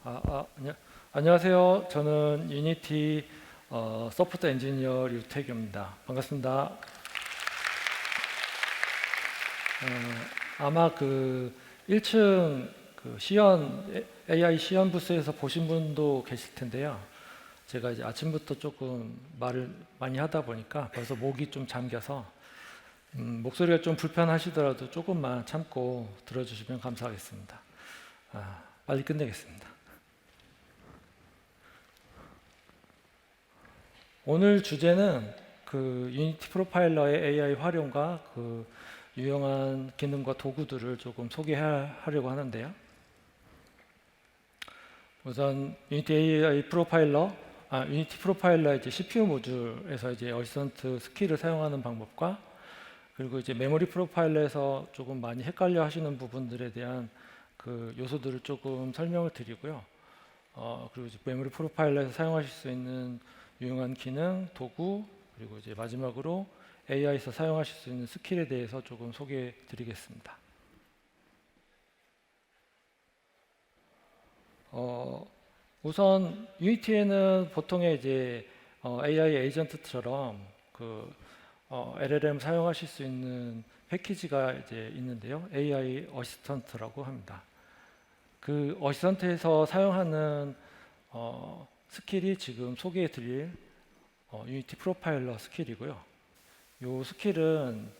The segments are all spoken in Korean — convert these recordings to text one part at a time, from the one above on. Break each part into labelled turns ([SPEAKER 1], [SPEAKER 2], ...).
[SPEAKER 1] 아, 아, 안녕, 안녕하세요. 저는 유니티 소프트 엔지니어 류태규입니다. 반갑습니다. 아마 그 1층 그 시연 AI 시연 부스에서 보신 분도 계실 텐데요. 제가 이제 아침부터 조금 말을 많이 하다 보니까 벌써 목이 좀 잠겨서 목소리가 좀 불편하시더라도 조금만 참고 들어주시면 감사하겠습니다. 빨리 끝내겠습니다. 오늘 주제는 그 유니티 프로파일러의 AI 활용과 그 유용한 기능과 도구들을 조금 소개하려고 하는데요. 우선 유니티 AI 프로파일러, 유니티 프로파일러 이제 CPU 모듈에서 이제 어시스턴트 스킬을 사용하는 방법과 그리고 이제 메모리 프로파일러에서 조금 많이 헷갈려 하시는 부분들에 대한 그 요소들을 조금 설명을 드리고요. 그리고 이제 메모리 프로파일러에서 사용하실 수 있는 유용한 기능, 도구, 그리고 이제 마지막으로 AI에서 사용하실 수 있는 스킬에 대해서 조금 소개해 드리겠습니다. 우선 유니티에는 보통의 이제 AI 에이전트처럼 그 LLM 사용하실 수 있는 패키지가 이제 있는데요. AI 어시스턴트라고 합니다. 그 어시스턴트에서 사용하는 스킬이 지금 소개해 드릴 유니티 프로파일러 스킬이고요. 이 스킬은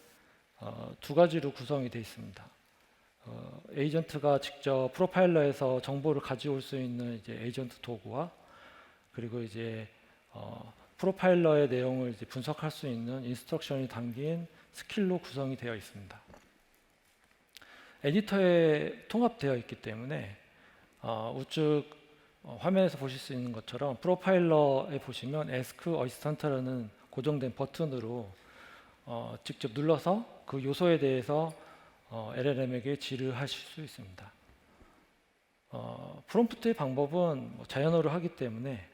[SPEAKER 1] 두 가지로 구성이 되어 있습니다. 에이전트가 직접 프로파일러에서 정보를 가져올 수 있는 이제 에이전트 도구와 그리고 이제 프로파일러의 내용을 이제 분석할 수 있는 인스트럭션이 담긴 스킬로 구성이 되어 있습니다. 에디터에 통합되어 있기 때문에 우측 화면에서 보실 수 있는 것처럼 프로파일러에 보시면 Ask Assistant라는 고정된 버튼으로 직접 눌러서 그 요소에 대해서 LLM에게 질의하실 수 있습니다. 프롬프트의 방법은 뭐 자연어로 하기 때문에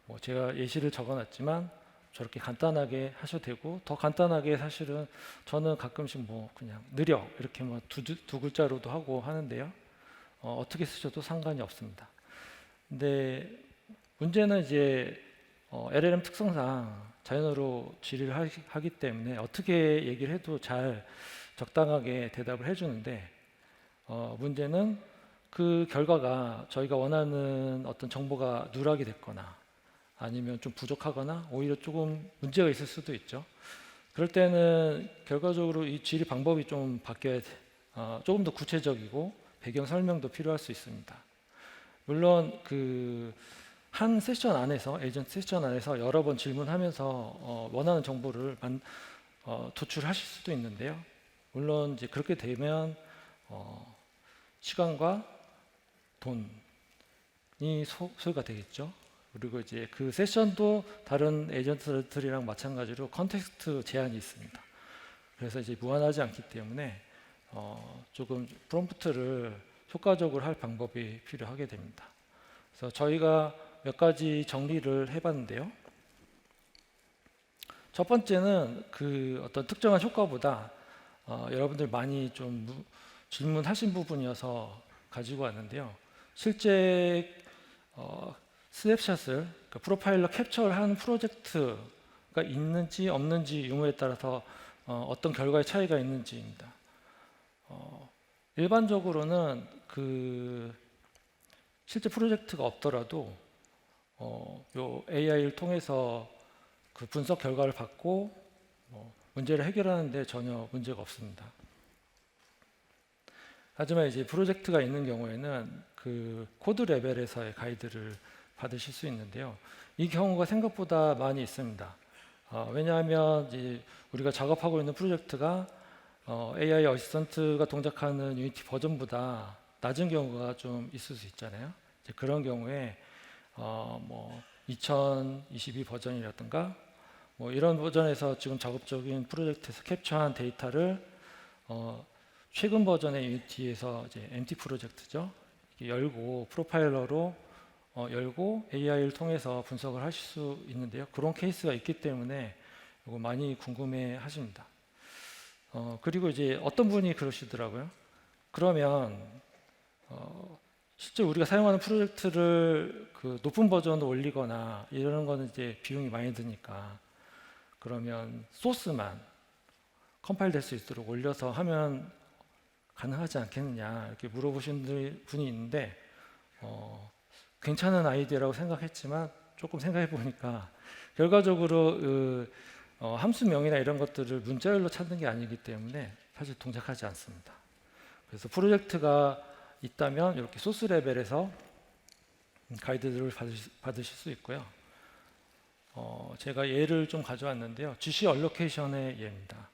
[SPEAKER 1] 뭐 제가 예시를 적어놨지만 저렇게 간단하게 하셔도 되고 더 간단하게 사실은 저는 가끔씩 뭐 그냥 느려 이렇게 뭐 두 글자로도 하고 하는데요. 어떻게 쓰셔도 상관이 없습니다. 근데 문제는 이제 LLM 특성상 자연어로 질의를 하기 때문에 어떻게 얘기를 해도 잘 적당하게 대답을 해주는데 문제는 그 결과가 저희가 원하는 어떤 정보가 누락이 됐거나 아니면 좀 부족하거나 오히려 조금 문제가 있을 수도 있죠. 그럴 때는 결과적으로 이 질의 방법이 좀 바뀌어야 조금 더 구체적이고 배경 설명도 필요할 수 있습니다. 물론 그 한 세션 안에서 에이전트 세션 안에서 여러 번 질문하면서 원하는 정보를 도출하실 수도 있는데요. 물론 이제 그렇게 되면 시간과 돈이 소요가 되겠죠. 그리고 이제 그 세션도 다른 에이전트들이랑 마찬가지로 컨텍스트 제한이 있습니다. 그래서 이제 무한하지 않기 때문에 조금 프롬프트를 효과적으로 할 방법이 필요하게 됩니다. 그래서 저희가 몇 가지 정리를 해봤는데요. 첫 번째는 그 어떤 특정한 효과보다 여러분들 많이 좀 질문하신 부분이어서 가지고 왔는데요. 실제 스냅샷을 그러니까 프로파일러 캡처를 하는 프로젝트가 있는지 없는지 유무에 따라서 어떤 결과의 차이가 있는지입니다. 일반적으로는 그 실제 프로젝트가 없더라도 요 AI를 통해서 그 분석 결과를 받고 문제를 해결하는데 전혀 문제가 없습니다. 하지만 이제 프로젝트가 있는 경우에는 그 코드 레벨에서의 가이드를 받으실 수 있는데요. 이 경우가 생각보다 많이 있습니다. 왜냐하면 이제 우리가 작업하고 있는 프로젝트가 AI 어시스턴트가 동작하는 유니티 버전보다 낮은 경우가 좀 있을 수 있잖아요. 이제 그런 경우에 뭐 2022 버전이라든가 뭐 이런 버전에서 지금 작업 중인 프로젝트에서 캡처한 데이터를 최근 버전의 유니티에서 이제 MT 프로젝트죠. 열고 프로파일러로 열고 AI를 통해서 분석을 하실 수 있는데요. 그런 케이스가 있기 때문에 이거 많이 궁금해 하십니다. 그리고 이제 어떤 분이 그러시더라고요. 그러면 실제 우리가 사용하는 프로젝트를 그 높은 버전으로 올리거나 이러는 거는 이제 비용이 많이 드니까 그러면 소스만 컴파일 될 수 있도록 올려서 하면 가능하지 않겠느냐 이렇게 물어보신 분이 있는데 괜찮은 아이디어라고 생각했지만 조금 생각해 보니까 결과적으로 함수명이나 이런 것들을 문자열로 찾는 게 아니기 때문에 사실 동작하지 않습니다. 그래서 프로젝트가 있다면 이렇게 소스 레벨에서 가이드를 받으실 수 있고요. 제가 예를 좀 가져왔는데요. GC 얼로케이션의 예입니다.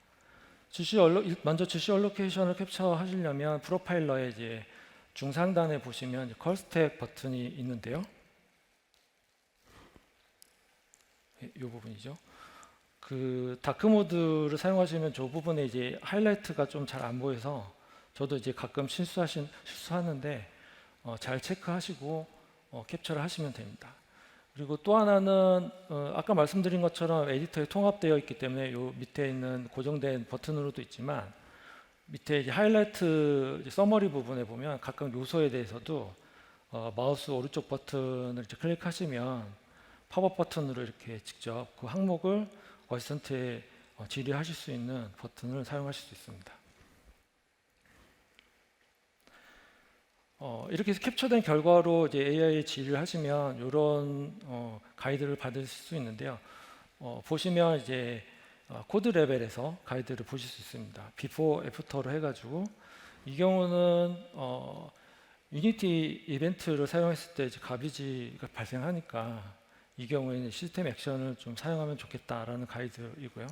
[SPEAKER 1] 먼저 GC 얼로케이션을 캡처하시려면 프로파일러에 이제 중상단에 보시면 컬 스택 버튼이 있는데요. 이 부분이죠. 그 다크 모드를 사용하시면 저 부분에 이제 하이라이트가 좀 잘 안 보여서 저도 이제 가끔 실수하는데 잘 체크하시고 캡처를 하시면 됩니다. 그리고 또 하나는 아까 말씀드린 것처럼 에디터에 통합되어 있기 때문에 요 밑에 있는 고정된 버튼으로도 있지만 밑에 이제 하이라이트 이제 서머리 부분에 보면 각각 요소에 대해서도 마우스 오른쪽 버튼을 이제 클릭하시면 팝업 버튼으로 이렇게 직접 그 항목을 어시스턴트에 질의하실 수 있는 버튼을 사용하실 수 있습니다. 이렇게 해서 캡처된 결과로 이제 AI에 질의를 하시면 이런 가이드를 받으실 수 있는데요. 보시면 이제 코드 레벨에서 가이드를 보실 수 있습니다. 비포 애프터로 해가지고 이 경우는 유니티 이벤트를 사용했을 때 이제 가비지가 발생하니까 이 경우에는 시스템 액션을 좀 사용하면 좋겠다라는 가이드이고요.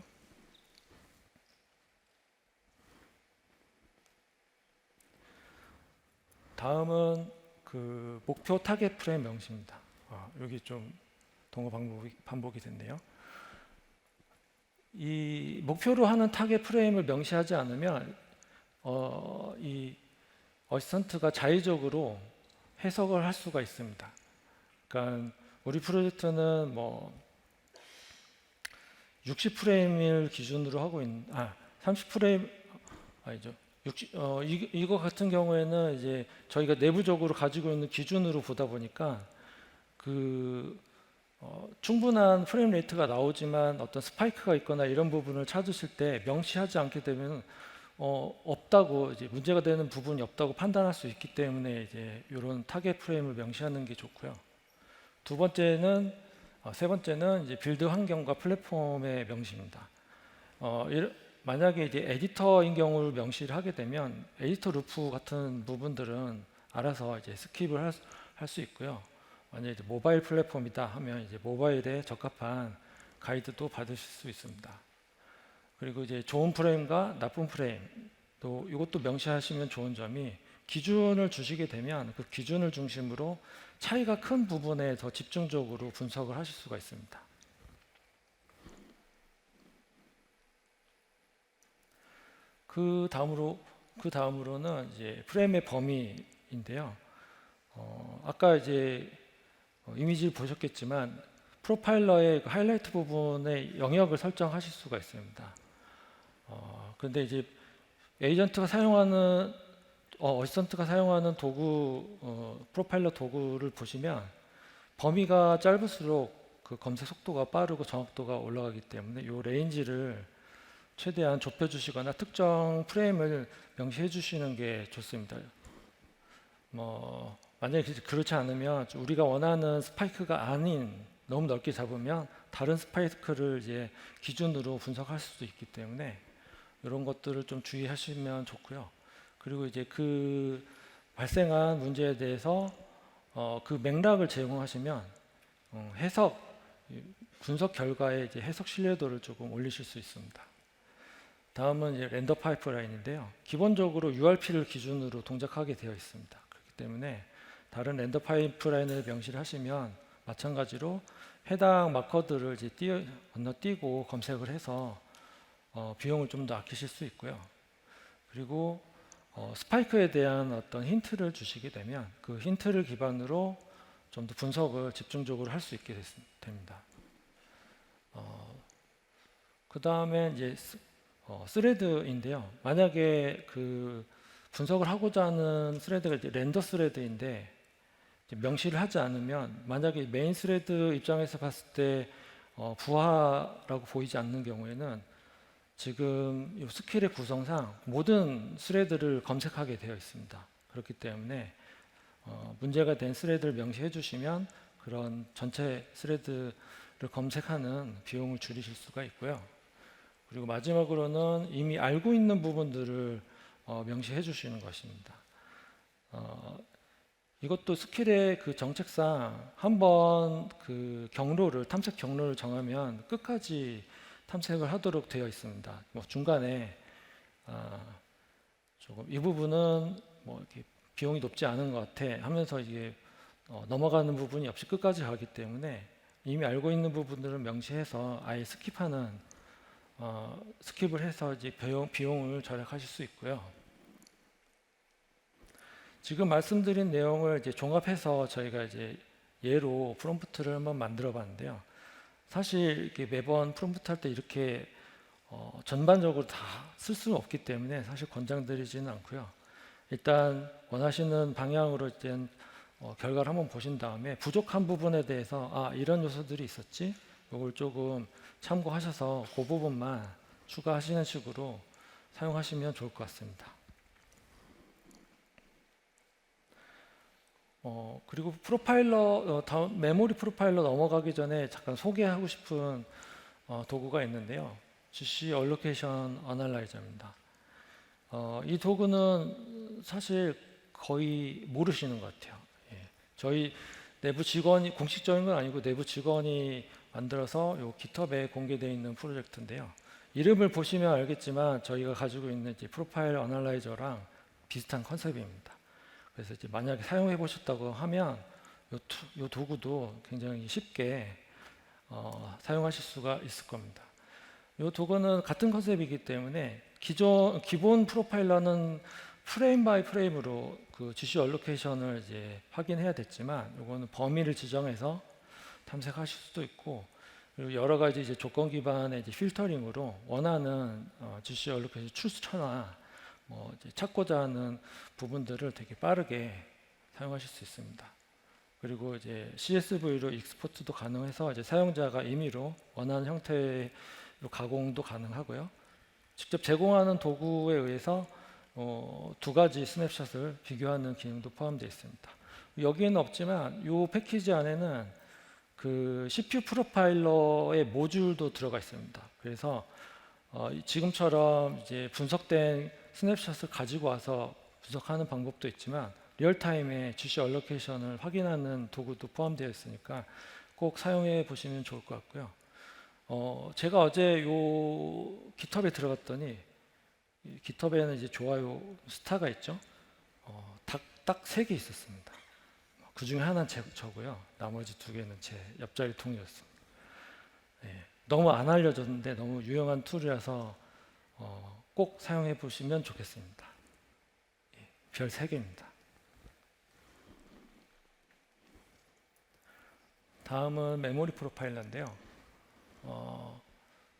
[SPEAKER 1] 다음은 그 목표 타겟 프레임 명시입니다. 여기 좀 동호 반복이 됐네요. 이 목표로 하는 타겟 프레임을 명시하지 않으면 이 어시스턴트가 자의적으로 해석을 할 수가 있습니다. 그러니까 우리 프로젝트는 뭐 60프레임을 기준으로 하고 있는 30프레임 아니죠. 이거 같은 경우에는 이제 저희가 내부적으로 가지고 있는 기준으로 보다 보니까 충분한 프레임 레이트가 나오지만 어떤 스파이크가 있거나 이런 부분을 찾으실 때 명시하지 않게 되면 없다고 이제 문제가 되는 부분이 없다고 판단할 수 있기 때문에 이제 이런 타겟 프레임을 명시하는 게 좋고요. 세 번째는 이제 빌드 환경과 플랫폼의 명시입니다. 만약에 이제 에디터인 경우를 명시를 하게 되면 에디터 루프 같은 부분들은 알아서 이제 스킵을 할 수 있고요. 만약에 이제 모바일 플랫폼이다 하면 이제 모바일에 적합한 가이드도 받으실 수 있습니다. 그리고 이제 좋은 프레임과 나쁜 프레임 또 이것도 명시하시면 좋은 점이 기준을 주시게 되면 그 기준을 중심으로 차이가 큰 부분에 더 집중적으로 분석을 하실 수가 있습니다. 그 다음으로는 이제 프레임의 범위인데요. 아까 이제 이미지를 보셨겠지만 프로파일러의 그 하이라이트 부분의 영역을 설정하실 수가 있습니다. 그런데 이제 어시스턴트가 사용하는 도구, 프로파일러 도구를 보시면 범위가 짧을수록 그 검색 속도가 빠르고 정확도가 올라가기 때문에 이 레인지를 최대한 좁혀주시거나 특정 프레임을 명시해 주시는 게 좋습니다. 만약에 그렇지 않으면 우리가 원하는 스파이크가 아닌 너무 넓게 잡으면 다른 스파이크를 이제 기준으로 분석할 수도 있기 때문에 이런 것들을 좀 주의하시면 좋고요. 그리고 이제 그 발생한 문제에 대해서 그 맥락을 제공하시면 분석 결과의 이제 해석 신뢰도를 조금 올리실 수 있습니다. 다음은 이제 렌더 파이프라인인데요. 기본적으로 URP를 기준으로 동작하게 되어 있습니다. 그렇기 때문에 다른 렌더 파이프라인을 명시를 하시면 마찬가지로 해당 마커들을 이제 건너뛰고 검색을 해서 비용을 좀 더 아끼실 수 있고요. 그리고 스파이크에 대한 어떤 힌트를 주시게 되면 그 힌트를 기반으로 좀 더 분석을 집중적으로 할 수 있게 됩니다. 그 다음에 이제 스레드인데요. 만약에 그 분석을 하고자 하는 스레드가 이제 렌더 스레드인데 이제 명시를 하지 않으면 만약에 메인 스레드 입장에서 봤을 때 부하라고 보이지 않는 경우에는 지금 이 스킬의 구성상 모든 스레드를 검색하게 되어 있습니다. 그렇기 때문에 문제가 된 스레드를 명시해 주시면 그런 전체 스레드를 검색하는 비용을 줄이실 수가 있고요. 그리고 마지막으로는 이미 알고 있는 부분들을 명시해 주시는 것입니다. 이것도 스킬의 그 정책상 한번 그 탐색 경로를 정하면 끝까지 탐색을 하도록 되어 있습니다. 뭐 중간에 조금 이 부분은 뭐 이렇게 비용이 높지 않은 것 같아 하면서 이게 넘어가는 부분이 없이 끝까지 가기 때문에 이미 알고 있는 부분들을 명시해서 아예 스킵을 해서 이제 비용을 절약하실 수 있고요. 지금 말씀드린 내용을 이제 종합해서 저희가 이제 예로 프롬프트를 한번 만들어 봤는데요. 사실 이렇게 매번 프롬프트 할 때 이렇게 전반적으로 다 쓸 수는 없기 때문에 사실 권장드리지는 않고요. 일단 원하시는 방향으로 일단 결과를 한번 보신 다음에 부족한 부분에 대해서 이런 요소들이 있었지? 이걸 조금 참고하셔서 그 부분만 추가하시는 식으로 사용하시면 좋을 것 같습니다. 그리고 메모리 프로파일러 넘어가기 전에 잠깐 소개하고 싶은 도구가 있는데요. GC Allocation Analyzer입니다. 이 도구는 사실 거의 모르시는 것 같아요. 저희 내부 직원이, 공식적인 건 아니고 내부 직원이 만들어서 요 GitHub에 공개되어 있는 프로젝트인데요. 이름을 보시면 알겠지만 저희가 가지고 있는 이제 프로파일 어널라이저랑 비슷한 컨셉입니다. 그래서 이제 만약에 사용해 보셨다고 하면 요 도구도 굉장히 쉽게 사용하실 수가 있을 겁니다. 이 도구는 같은 컨셉이기 때문에 기본 프로파일러는 프레임 바이 프레임으로 그 GC 얼로케이션을 이제 확인해야 됐지만 이거는 범위를 지정해서 탐색하실 수도 있고, 그리고 여러 가지 이제 조건 기반의 이제 필터링으로 원하는 GC 얼로케이션 출처나 뭐 이제 찾고자 하는 부분들을 되게 빠르게 사용하실 수 있습니다. 그리고 이제 CSV로 익스포트도 가능해서 이제 사용자가 임의로 원하는 형태의 가공도 가능하고요. 직접 제공하는 도구에 의해서 두 가지 스냅샷을 비교하는 기능도 포함되어 있습니다. 여기에는 없지만 이 패키지 안에는 그 CPU 프로파일러의 모듈도 들어가 있습니다. 그래서 지금처럼 이제 분석된 스냅샷을 가지고 와서 분석하는 방법도 있지만 리얼타임에 GC 얼로케이션을 확인하는 도구도 포함되어 있으니까 꼭 사용해 보시면 좋을 것 같고요. 제가 어제 요 깃허브에 들어갔더니 깃허브에는 이제 좋아요 스타가 있죠. 딱 3개 있었습니다. 그 중에 하나는 저고요. 나머지 2개는 제 옆자리 통이었습니다. 너무 안 알려졌는데 너무 유용한 툴이라서 꼭 사용해 보시면 좋겠습니다. 별 3개입니다. 다음은 메모리 프로파일러인데요.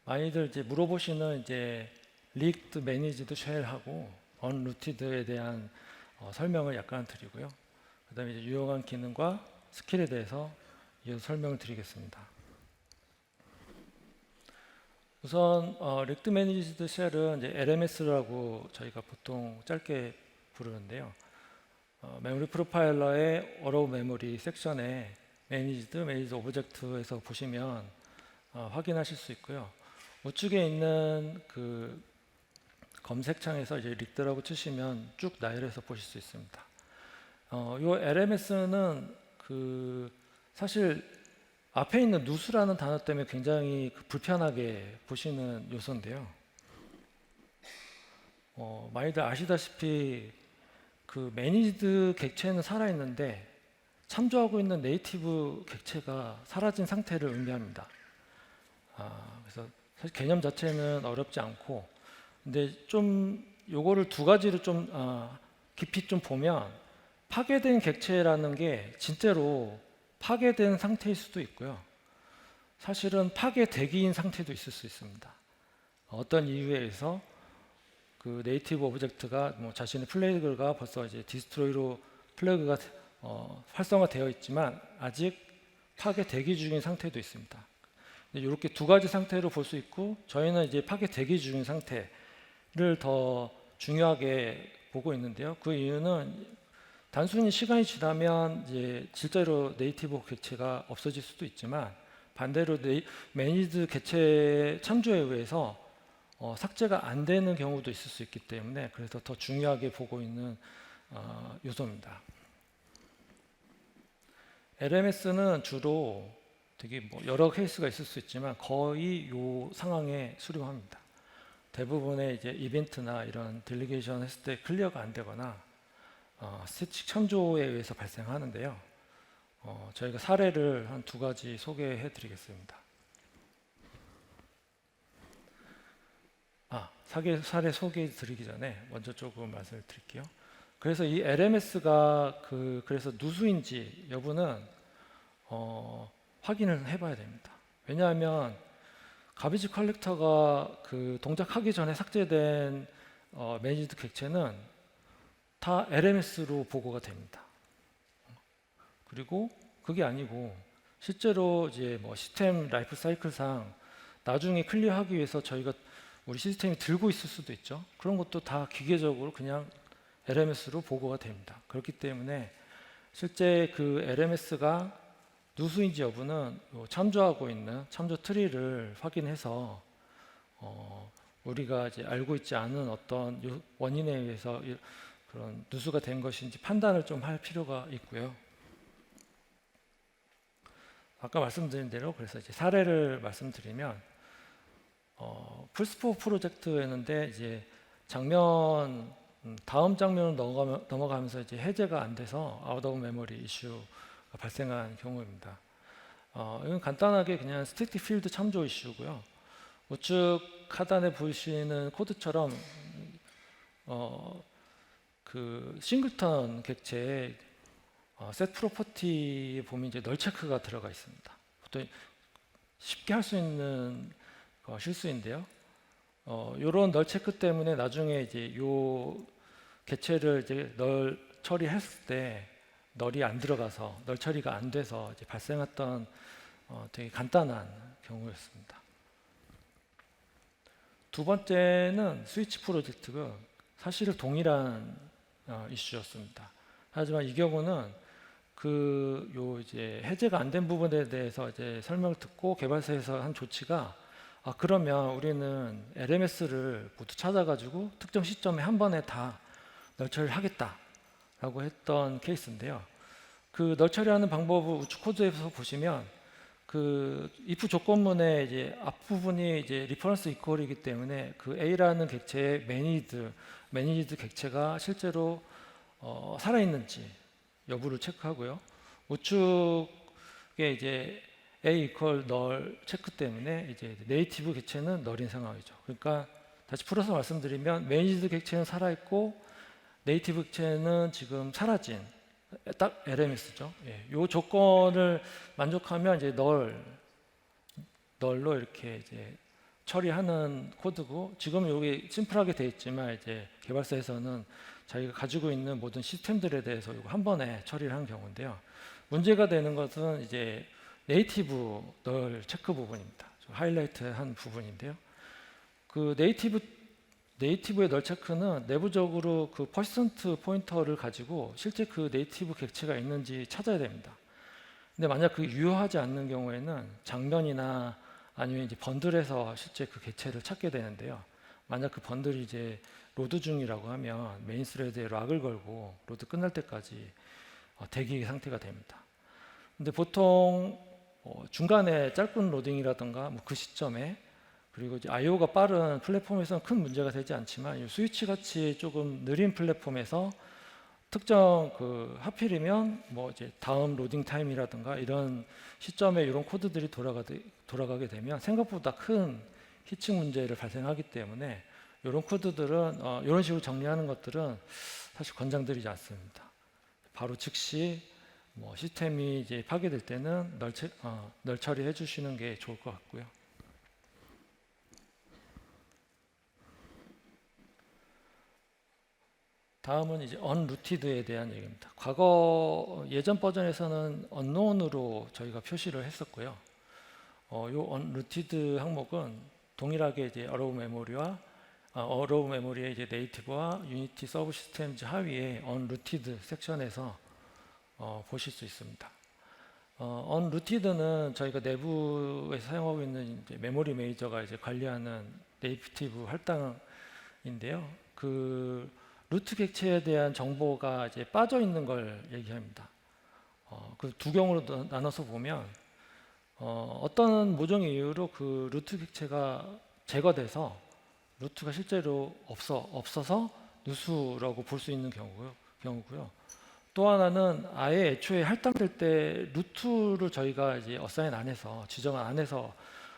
[SPEAKER 1] 많이들 이제 물어보시는 이제 리그드, 매니지드, 쉘하고 언루티드에 대한 설명을 약간 드리고요. 그다음에 이제 유용한 기능과 스킬에 대해서 이어서 설명을 드리겠습니다. 우선 리그드 매니지드 쉘은 이제 LMS라고 저희가 보통 짧게 부르는데요. 메모리 프로파일러의 어로우 메모리 섹션에 매니지드 오브젝트에서 보시면 확인하실 수 있고요. 우측에 있는 그 검색창에서 이제 리그드라고 치시면 쭉 나열해서 보실 수 있습니다. 이 LMS는 그 사실 앞에 있는 누수라는 단어 때문에 굉장히 불편하게 보시는 요소인데요. 많이들 아시다시피 그 매니지드 객체는 살아있는데 참조하고 있는 네이티브 객체가 사라진 상태를 의미합니다. 그래서 사실 개념 자체는 어렵지 않고, 근데 좀 요거를 2가지로 좀 깊이 좀 보면 파괴된 객체라는 게 진짜로 파괴된 상태일 수도 있고요. 사실은 파괴 대기인 상태도 있을 수 있습니다. 어떤 이유에 의해서 그 네이티브 오브젝트가 뭐 자신의 플래그가 벌써 이제 디스트로이로 플래그가 활성화되어 있지만 아직 파괴 대기 중인 상태도 있습니다. 이렇게 두 가지 상태로 볼 수 있고, 저희는 이제 파괴 대기 중인 상태를 더 중요하게 보고 있는데요. 그 이유는 단순히 시간이 지나면 이제 실제로 네이티브 객체가 없어질 수도 있지만, 반대로 매니드 객체 참조에 의해서 삭제가 안 되는 경우도 있을 수 있기 때문에, 그래서 더 중요하게 보고 있는 요소입니다. LMS는 주로 되게 뭐 여러 케이스가 있을 수 있지만 거의 이 상황에 수렴합니다. 대부분의 이제 이벤트나 이런 딜리게이션 했을 때 클리어가 안 되거나 스태틱 참조에 의해서 발생하는데요. 저희가 사례를 한 두 가지 소개해 드리겠습니다. 사례 소개해 드리기 전에 먼저 조금 말씀을 드릴게요. 그래서 이 LMS가 그래서 누수인지 여부는 확인을 해봐야 됩니다. 왜냐하면 가비지 컬렉터가 그 동작하기 전에 삭제된 매니지드 객체는 다 LMS로 보고가 됩니다. 그리고 그게 아니고 실제로 이제 뭐 시스템 라이프 사이클상 나중에 클리어하기 위해서 저희가 우리 시스템이 들고 있을 수도 있죠. 그런 것도 다 기계적으로 그냥 LMS로 보고가 됩니다. 그렇기 때문에 실제 그 LMS가 누수인지 여부는 참조하고 있는 참조 트리를 확인해서 우리가 이제 알고 있지 않은 어떤 원인에 의해서 그런 누수가 된 것인지 판단을 좀 할 필요가 있고요. 아까 말씀드린 대로 그래서 이제 사례를 말씀드리면 플스4 프로젝트였는데 이제 다음 장면을 넘어가면서 이제 해제가 안 돼서 아웃 오브 메모리 이슈가 발생한 경우입니다. 이건 간단하게 그냥 스태틱 필드 참조 이슈고요. 우측 하단에 보이시는 코드처럼 그 싱글턴 객체에 set 프로퍼티에 보면 이제 널 체크가 들어가 있습니다. 보통 쉽게 할 수 있는 실수인데요. 이런 널 체크 때문에 나중에 이제 요 객체를 이제 널 처리했을 때 널이 안 들어가서 널 처리가 안 돼서 이제 발생했던 되게 간단한 경우였습니다. 두 번째는 스위치 프로젝트가 사실은 동일한 이슈였습니다. 하지만 이 경우는 이제 해제가 안 된 부분에 대해서 이제 설명을 듣고 개발사에서 한 조치가 그러면 우리는 LMS를 모두 찾아가지고 특정 시점에 한 번에 다 널 처리를 하겠다라고 했던 케이스인데요. 그 널 처리하는 방법을 우측 코드에서 보시면 그 if 조건문의 이제 앞부분이 이제 리퍼런스 이퀄이기 때문에 그 A라는 객체의 매니드 객체가 실제로 살아있는지 여부를 체크하고요. 우측에 이제 A 이퀄 널 체크 때문에 이제 네이티브 객체는 널인 상황이죠. 그러니까 다시 풀어서 말씀드리면 매니지드 객체는 살아있고 네이티브 객체는 지금 사라진 딱 LMS죠. 이 조건을 만족하면 이제 널로 이렇게 이제 처리하는 코드고, 지금 여기 심플하게 되어 있지만 이제 개발사에서는 자기가 가지고 있는 모든 시스템들에 대해서 이거 한 번에 처리를 하는 경우인데요. 문제가 되는 것은 이제 네이티브 널 체크 부분입니다. 하이라이트한 부분인데요. 그 네이티브의 널 체크는 내부적으로 그 퍼센트 포인터를 가지고 실제 그 네이티브 객체가 있는지 찾아야 됩니다. 근데 만약 그 유효하지 않는 경우에는 장면이나 아니면 이제 번들에서 실제 그 객체를 찾게 되는데요. 만약 그 번들이 이제 로드 중이라고 하면 메인 스레드에 락을 걸고 로드 끝날 때까지 대기 상태가 됩니다. 근데 보통 중간에 짧은 로딩이라든가 뭐 그 시점에, 그리고 이제 I/O가 빠른 플랫폼에서는 큰 문제가 되지 않지만 스위치 같이 조금 느린 플랫폼에서 특정 하필이면 뭐 이제 다음 로딩 타임이라든가 이런 시점에 이런 코드들이 돌아가게 되면 생각보다 큰 히칭 문제를 발생하기 때문에 이런 코드들은 이런 식으로 정리하는 것들은 사실 권장드리지 않습니다. 바로 즉시 뭐 시스템이 이제 파괴될 때는 널 처리해 주시는 게 좋을 것 같고요. 다음은 이제 unrooted에 대한 얘기입니다. 과거 예전 버전에서는 unknown으로 저희가 표시를 했었고요. 요 unrooted 항목은 동일하게 이제 allow 메모리의 이제 네이티브와 유니티 서브 시스템즈 하위에 unrooted 섹션에서 보실 수 있습니다. unrooted는 저희가 내부에서 사용하고 있는 이제 메모리 매니저가 이제 관리하는 네이티브 할당인데요. 그 루트 객체에 대한 정보가 이제 빠져 있는 걸 얘기합니다. 그 두 경우로 나눠서 보면 어떤 모종의 이유로 그 루트 객체가 제거돼서 루트가 실제로 없어서 누수라고 볼 수 있는 경우고요. 또 하나는 아예 애초에 할당될 때 루트를 저희가 이제 어사인 안 해서 지정 안 해서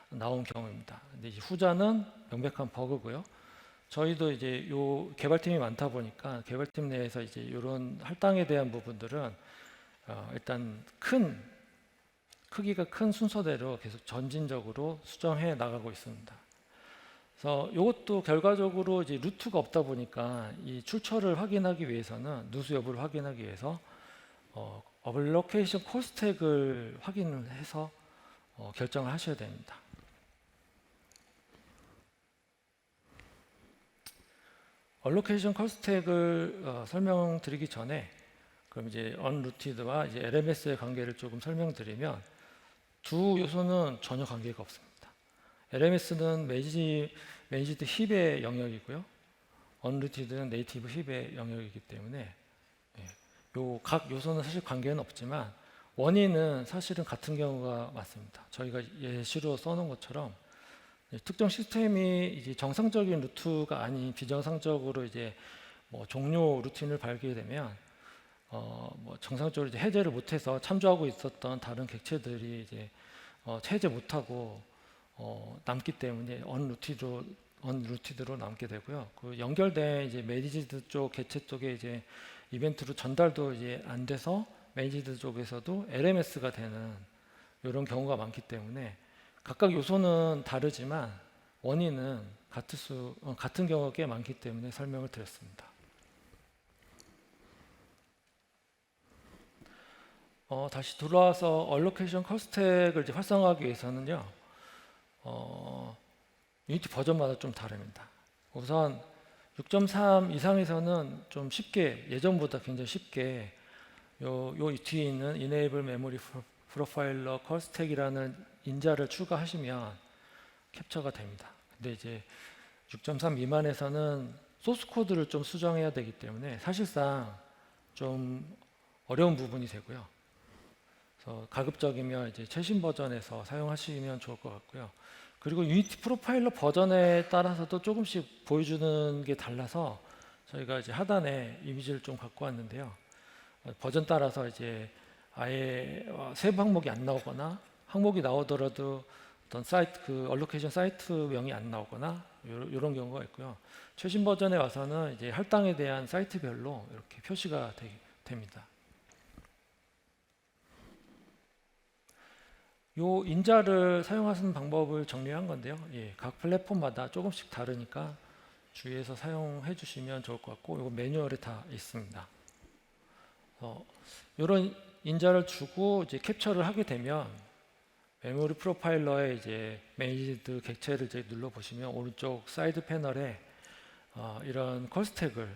[SPEAKER 1] 나온 경우입니다. 근데 이제 후자는 명백한 버그고요. 저희도 이제 요 개발팀이 많다 보니까 개발팀 내에서 이제 이런 할당에 대한 부분들은 일단 크기가 큰 순서대로 계속 점진적으로 수정해 나가고 있습니다. 그래서 이것도 결과적으로 이제 루트가 없다 보니까 이 출처를 확인하기 위해서는 누수 여부를 확인하기 위해서 어블로케이션 콜 스택을 확인을 해서 결정을 하셔야 됩니다. 얼로케이션 콜 스택을 설명드리기 전에 그럼 이제 unrooted와 이제 LMS의 관계를 조금 설명드리면 두 요소는 전혀 관계가 없습니다. LMS는 매니지드 힙의 영역이고요. unrooted는 네이티브 힙의 영역이기 때문에 요 각 요소는 사실 관계는 없지만 원인은 사실은 같은 경우가 많습니다. 저희가 예시로 써놓은 것처럼 특정 시스템이 이제 정상적인 루트가 아닌 비정상적으로 이제 뭐 종료 루틴을 밟게 되면 뭐 정상적으로 이제 해제를 못해서 참조하고 있었던 다른 객체들이 이제 해제 못하고 남기 때문에 unrooted로 남게 되고요. 그 연결된 이제 매니지드 쪽 객체 쪽에 이제 이벤트로 전달도 이제 안 돼서 매니지드 쪽에서도 LMS가 되는 이런 경우가 많기 때문에 각각 요소는 다르지만 원인은 같은 경우가 꽤 많기 때문에 설명을 드렸습니다. 다시 돌아와서 얼로케이션 컬스택을 이제 활성화하기 위해서는요. 유니티 버전마다 좀 다릅니다. 우선 6.3 이상에서는 좀 쉽게 예전보다 굉장히 쉽게 요 뒤에 있는 Enable Memory Profiler Call Stack이라는 인자를 추가하시면 캡처가 됩니다. 근데 이제 6.3 미만에서는 소스 코드를 좀 수정해야 되기 때문에 사실상 좀 어려운 부분이 되고요. 그래서 가급적이면 이제 최신 버전에서 사용하시면 좋을 것 같고요. 그리고 유니티 프로파일러 버전에 따라서도 조금씩 보여주는 게 달라서 저희가 이제 하단에 이미지를 좀 갖고 왔는데요. 버전 따라서 이제 아예 세부 항목이 안 나오거나 항목이 나오더라도 어떤 사이트 그 얼로케이션 사이트명이 안 나오거나 이런 경우가 있고요. 최신 버전에 와서는 이제 할당에 대한 사이트별로 이렇게 표시가 됩니다. 요 인자를 사용하는 방법을 정리한 건데요. 각 플랫폼마다 조금씩 다르니까 주의해서 사용해 주시면 좋을 것 같고, 이거 매뉴얼에 다 있습니다. 이런 인자를 주고 이제 캡처를 하게 되면 메모리 프로파일러에 이제 매니지드 객체를 이제 눌러 보시면 오른쪽 사이드 패널에 이런 컬 스택을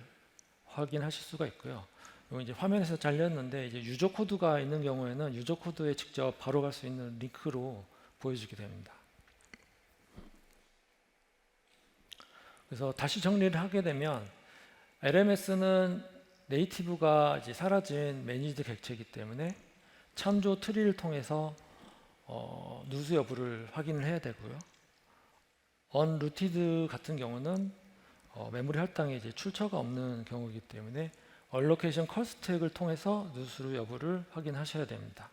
[SPEAKER 1] 확인하실 수가 있고요. 이거 이제 화면에서 잘렸는데 이제 유저 코드가 있는 경우에는 유저 코드에 직접 바로 갈 수 있는 링크로 보여주게 됩니다. 그래서 다시 정리를 하게 되면 LMS는 네이티브가 이제 사라진 매니지드 객체이기 때문에 참조 트리를 통해서 누수 여부를 확인을 해야 되고요. unrooted 같은 경우는 메모리 할당에 이제 출처가 없는 경우이기 때문에 얼로케이션 컬 스택을 통해서 누수 여부를 확인하셔야 됩니다.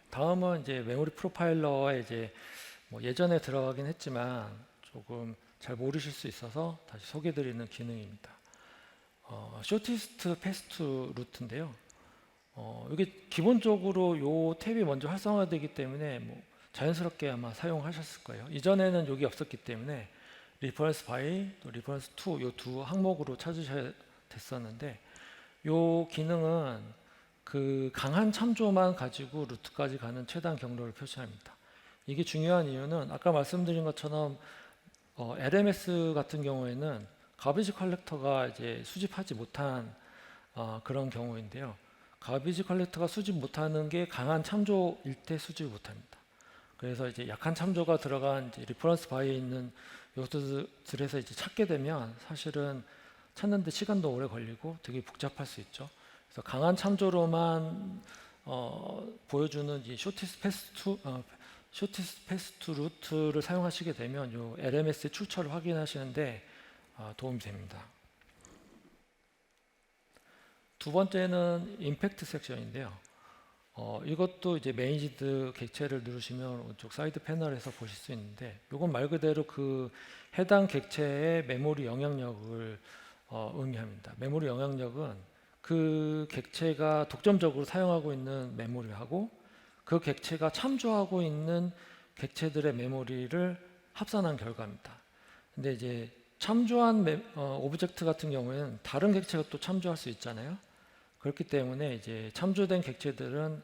[SPEAKER 1] 다음은 이제 메모리 프로파일러에 이제 뭐 예전에 들어가긴 했지만 조금 잘 모르실 수 있어서 다시 소개드리는 기능입니다. shortest past 루트인데요. 이게 기본적으로 요 탭이 먼저 활성화되기 때문에 뭐 자연스럽게 아마 사용하셨을 거예요. 이전에는 여기 없었기 때문에 리퍼런스 바이 또 리퍼런스 투 이 두 항목으로 찾으셔야 됐었는데 이 기능은 그 강한 참조만 가지고 루트까지 가는 최단 경로를 표시합니다. 이게 중요한 이유는 아까 말씀드린 것처럼 LMS 같은 경우에는 가비지 컬렉터가 이제 수집하지 못한 그런 경우인데요. 가비지 컬렉터가 수집 못하는 게 강한 참조일 때 수집을 못합니다. 그래서 이제 약한 참조가 들어간 이제 리퍼런스 바이에 있는 요소들에서 이제 찾게 되면 사실은 찾는데 시간도 오래 걸리고 되게 복잡할 수 있죠. 그래서 강한 참조로만 보여주는 이 쇼티스트 패스트 루트를 사용하시게 되면 요 LMS의 출처를 확인하시는데 도움이 됩니다. 두 번째는 임팩트 섹션인데요. 이것도 이제 매니지드 객체를 누르시면 오른쪽 사이드 패널에서 보실 수 있는데 이건 말 그대로 그 해당 객체의 메모리 영향력을 의미합니다. 메모리 영향력은 그 객체가 독점적으로 사용하고 있는 메모리하고 그 객체가 참조하고 있는 객체들의 메모리를 합산한 결과입니다. 근데 이제 참조한 오브젝트 같은 경우에는 다른 객체가 또 참조할 수 있잖아요. 그렇기 때문에 이제 참조된 객체들은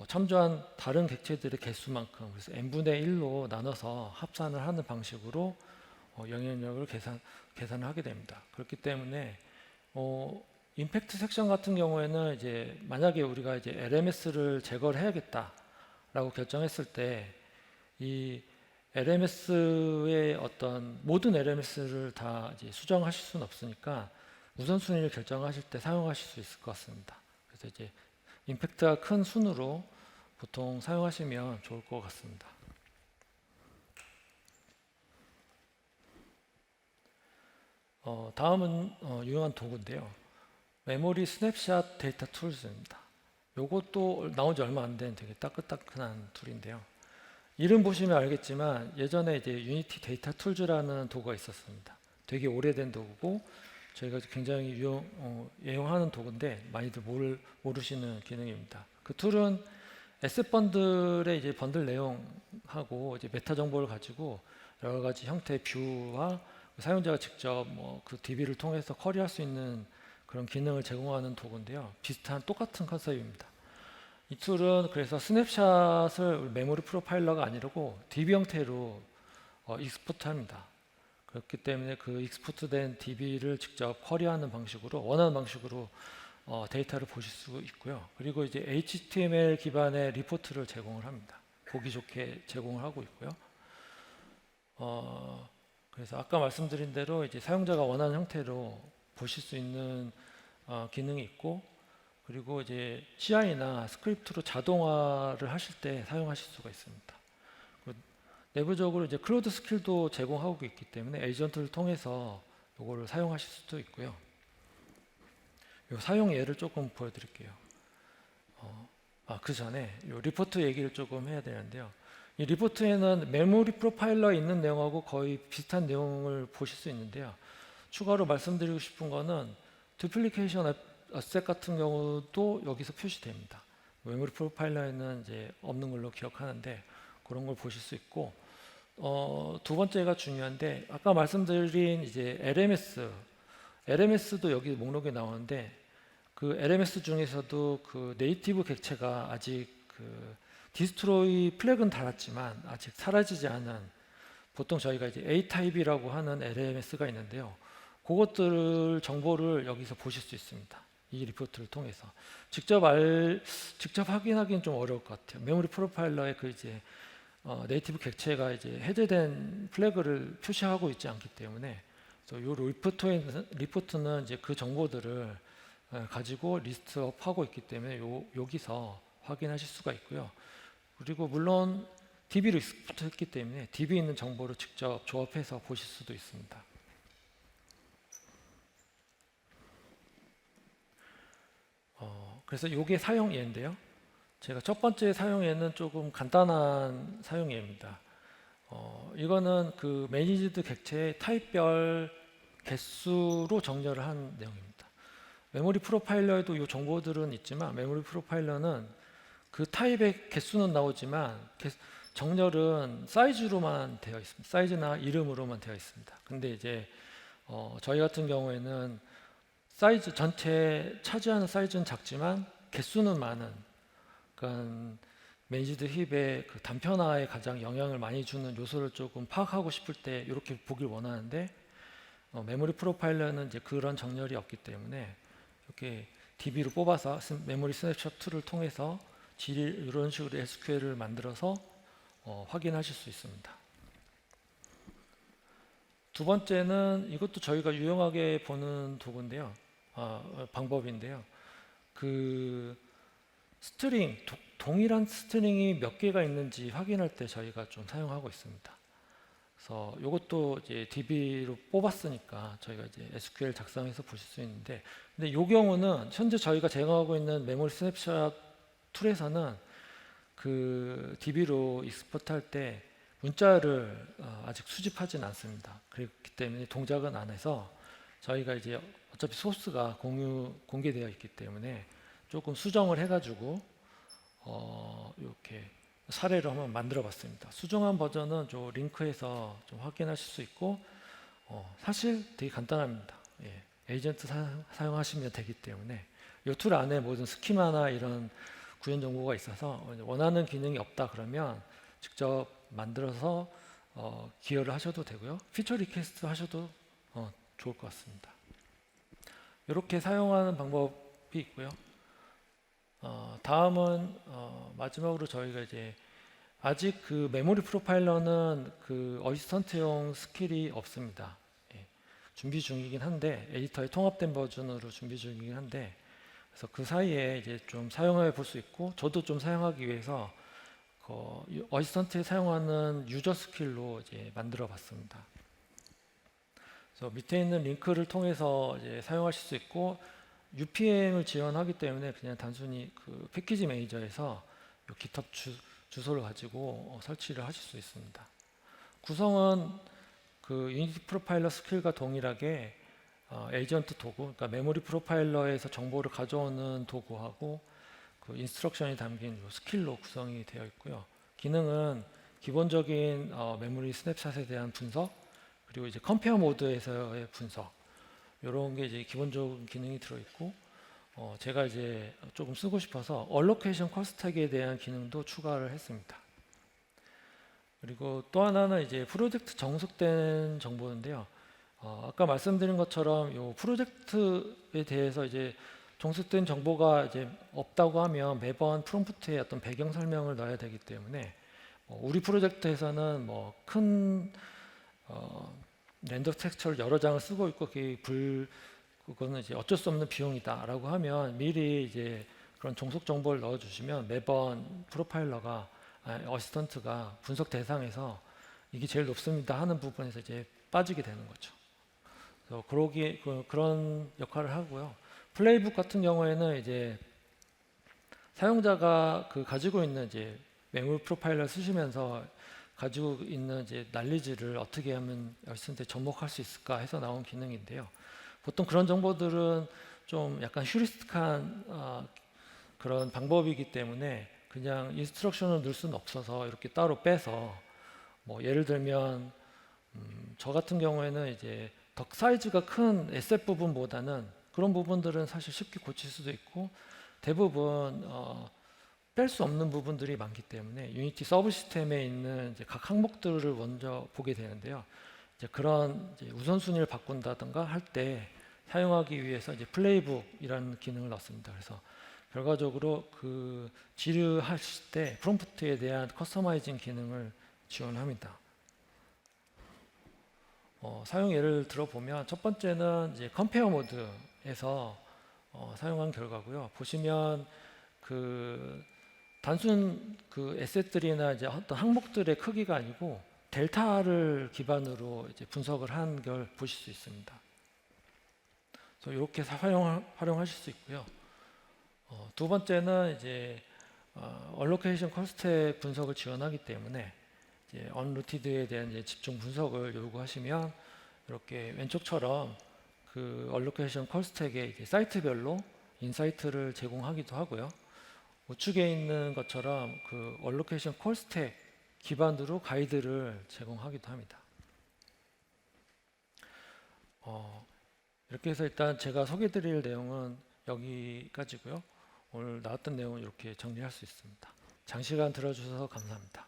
[SPEAKER 1] 참조한 다른 객체들의 개수만큼 그래서 n분의 1로 나눠서 합산을 하는 방식으로 영향력을 계산을 하게 됩니다. 그렇기 때문에 임팩트 섹션 같은 경우에는 이제 만약에 우리가 이제 LMS를 제거를 해야겠다라고 결정했을 때 이 LMS의 어떤 모든 LMS를 다 이제 수정하실 수는 없으니까 우선순위를 결정하실 때 사용하실 수 있을 것 같습니다. 그래서 이제 임팩트가 큰 순으로 보통 사용하시면 좋을 것 같습니다. 다음은 유용한 도구인데요. 메모리 스냅샷 데이터 툴즈입니다. 요것도 나온 지 얼마 안 된 되게 따끈따끈한 툴인데요. 이름 보시면 알겠지만 예전에 이제 유니티 데이터 툴즈라는 도구가 있었습니다. 되게 오래된 도구고 저희가 굉장히 애용하는 도구인데 많이들 모르시는 기능입니다. 그 툴은 에셋 번들의 이제 번들 내용하고 이제 메타 정보를 가지고 여러 가지 형태의 뷰와 사용자가 직접 그 DB를 통해서 쿼리할 수 있는 그런 기능을 제공하는 도구인데요. 비슷한 똑같은 컨셉입니다. 이 툴은 그래서 스냅샷을 메모리 프로파일러가 아니고 DB 형태로 익스포트합니다. 그렇기 때문에 그 익스포트된 DB를 직접 쿼리하는 방식으로 원하는 방식으로 데이터를 보실 수 있고요. 그리고 이제 HTML 기반의 리포트를 제공을 합니다. 보기 좋게 제공을 하고 있고요. 그래서 아까 말씀드린 대로 이제 사용자가 원하는 형태로 보실 수 있는 기능이 있고, 그리고 이제 CI나 스크립트로 자동화를 하실 때 사용하실 수가 있습니다. 내부적으로 이제 클로드 스킬도 제공하고 있기 때문에 에이전트를 통해서 이거를 사용하실 수도 있고요. 요 사용 예를 조금 보여드릴게요. 그 전에 요 리포트 얘기를 조금 해야 되는데요. 이 리포트에는 메모리 프로파일러에 있는 내용하고 거의 비슷한 내용을 보실 수 있는데요. 추가로 말씀드리고 싶은 거는 두플리케이션 어셋 같은 경우도 여기서 표시됩니다. 메모리 프로파일러에는 이제 없는 걸로 기억하는데 그런 걸 보실 수 있고, 두 번째가 중요한데 아까 말씀드린 이제 LMS도 여기 목록에 나오는데 그 LMS 중에서도 그 네이티브 객체가 아직 그 디스트로이 플래그는 달았지만 아직 사라지지 않은 보통 저희가 이제 A 타입이라고 하는 LMS가 있는데요. 그것들 정보를 여기서 보실 수 있습니다. 이 리포트를 통해서 직접 확인하기는 좀 어려울 것 같아요. 메모리 프로파일러의 그 이제 네이티브 객체가 이제 해제된 플래그를 표시하고 있지 않기 때문에 그래서 이 리포트는 이제 그 정보들을 가지고 리스트업하고 있기 때문에 여기서 확인하실 수가 있고요. 그리고 물론 DB를 익스포트했기 때문에 DB 있는 정보를 직접 조합해서 보실 수도 있습니다. 그래서 이게 사용예인데요. 제가 첫 번째 사용예는 조금 간단한 사용예입니다. 이거는 그 매니지드 객체의 타입별 개수로 정렬을 한 내용입니다. 메모리 프로파일러에도 이 정보들은 있지만 메모리 프로파일러는 그 타입의 개수는 나오지만 정렬은 사이즈로만 되어 있습니다. 사이즈나 이름으로만 되어 있습니다. 근데 이제 저희 같은 경우에는 사이즈 전체 차지하는 사이즈는 작지만 개수는 많은, 그러니까 매니지드 힙의 그 단편화에 가장 영향을 많이 주는 요소를 조금 파악하고 싶을 때 이렇게 보길 원하는데, 메모리 프로파일러는 이제 그런 정렬이 없기 때문에 이렇게 DB로 뽑아서 메모리 스냅샷 툴을 통해서 이런 식으로 SQL을 만들어서 확인하실 수 있습니다. 두 번째는 이것도 저희가 유용하게 보는 도구인데요. 방법인데요. 그 스트링, 동일한 스트링이 몇 개가 있는지 확인할 때 저희가 좀 사용하고 있습니다. 그래서 이것도 이제 DB로 뽑았으니까 저희가 이제 SQL 작성해서 보실 수 있는데, 근데 이 경우는 현재 저희가 제공하고 있는 메모리 스냅샷 툴에서는 그 DB로 익스포트할 때 문자를 아직 수집하진 않습니다. 그렇기 때문에 동작은 안 해서 저희가 이제 어차피 소스가 공개되어 있기 때문에 조금 수정을 해가지고 이렇게 사례로 한번 만들어 봤습니다. 수정한 버전은 저 링크에서 좀 확인하실 수 있고, 사실 되게 간단합니다. 예, 에이전트 사용하시면 되기 때문에 이 툴 안에 모든 스키마나 이런 구현 정보가 있어서 원하는 기능이 없다 그러면 직접 만들어서 기여를 하셔도 되고요. 피처 리퀘스트 하셔도 좋을 것 같습니다. 이렇게 사용하는 방법이 있고요. 다음은 마지막으로 저희가 이제 아직 그 메모리 프로파일러는 그 어시스턴트용 스킬이 없습니다. 예, 준비 중이긴 한데, 에디터에 통합된 버전으로 준비 중이긴 한데, 그래서 그 사이에 이제 좀 사용해 볼 수 있고, 저도 좀 사용하기 위해서 어시스턴트에 사용하는 유저 스킬로 이제 만들어 봤습니다. 그래서 밑에 있는 링크를 통해서 이제 사용하실 수 있고, UPM을 지원하기 때문에 그냥 단순히 그 패키지 매니저에서 GitHub 주소를 가지고 설치를 하실 수 있습니다. 구성은 그 유니티 프로파일러 스킬과 동일하게 에이전트 도구, 그러니까 메모리 프로파일러에서 정보를 가져오는 도구하고 그 인스트럭션이 담긴 스킬로 구성이 되어 있고요. 기능은 기본적인 메모리 스냅샷에 대한 분석, 그리고 이제 컴페어 모드에서의 분석, 이런 게 이제 기본적인 기능이 들어있고, 제가 이제 조금 쓰고 싶어서 얼로케이션 커스택에 대한 기능도 추가를 했습니다. 그리고 또 하나는 이제 프로젝트 정숙된 정보인데요. 아까 말씀드린 것처럼 이 프로젝트에 대해서 이제 정숙된 정보가 이제 없다고 하면 매번 프롬프트에 어떤 배경 설명을 넣어야 되기 때문에 우리 프로젝트에서는 뭐 큰 렌더 텍스처를 여러 장을 쓰고 있고 그거는 이제 어쩔 수 없는 비용이다라고 하면 미리 이제 그런 종속 정보를 넣어주시면 매번 프로파일러가 어시스턴트가 분석 대상에서 이게 제일 높습니다 하는 부분에서 이제 빠지게 되는 거죠. 그래서 그런 역할을 하고요. 플레이북 같은 경우에는 이제 사용자가 가지고 있는 이제 메모리 프로파일러 쓰시면서 가지고 있는 이제 난리지를 어떻게 하면 어시스턴트에 접목할 수 있을까 해서 나온 기능인데요. 보통 그런 정보들은 좀 약간 휴리스틱한 그런 방법이기 때문에 그냥 인스트럭션을 넣을 수는 없어서 이렇게 따로 빼서 뭐 예를 들면 저 같은 경우에는 이제 더 사이즈가 큰 에셋 부분보다는 그런 부분들은 사실 쉽게 고칠 수도 있고, 대부분 뺄 수 없는 부분들이 많기 때문에 유니티 서브 시스템에 있는 이제 각 항목들을 먼저 보게 되는데요. 이제 그런 이제 우선순위를 바꾼다든가 할 때 사용하기 위해서 이제 플레이북이라는 기능을 넣습니다. 그래서 결과적으로 그 지르하실 때 프롬프트에 대한 커스터마이징 기능을 지원합니다. 사용 예를 들어보면 첫 번째는 이제 컴페어 모드에서 사용한 결과고요. 보시면 단순 에셋들이나 이제 어떤 항목들의 크기가 아니고 델타를 기반으로 이제 분석을 한 걸 보실 수 있습니다. 그래서 이렇게 활용하실 수 있고요. 두 번째는 이제 얼로케이션 커스텍 분석을 지원하기 때문에 이제 언루티드에 대한 이제 집중 분석을 요구하시면 이렇게 왼쪽처럼 그 얼로케이션 커스텍의 이제 사이트별로 인사이트를 제공하기도 하고요. 우측에 있는 것처럼 그 얼로케이션 콜 스택 기반으로 가이드를 제공하기도 합니다. 이렇게 해서 일단 제가 소개드릴 내용은 여기까지고요. 오늘 나왔던 내용은 이렇게 정리할 수 있습니다. 장시간 들어주셔서 감사합니다.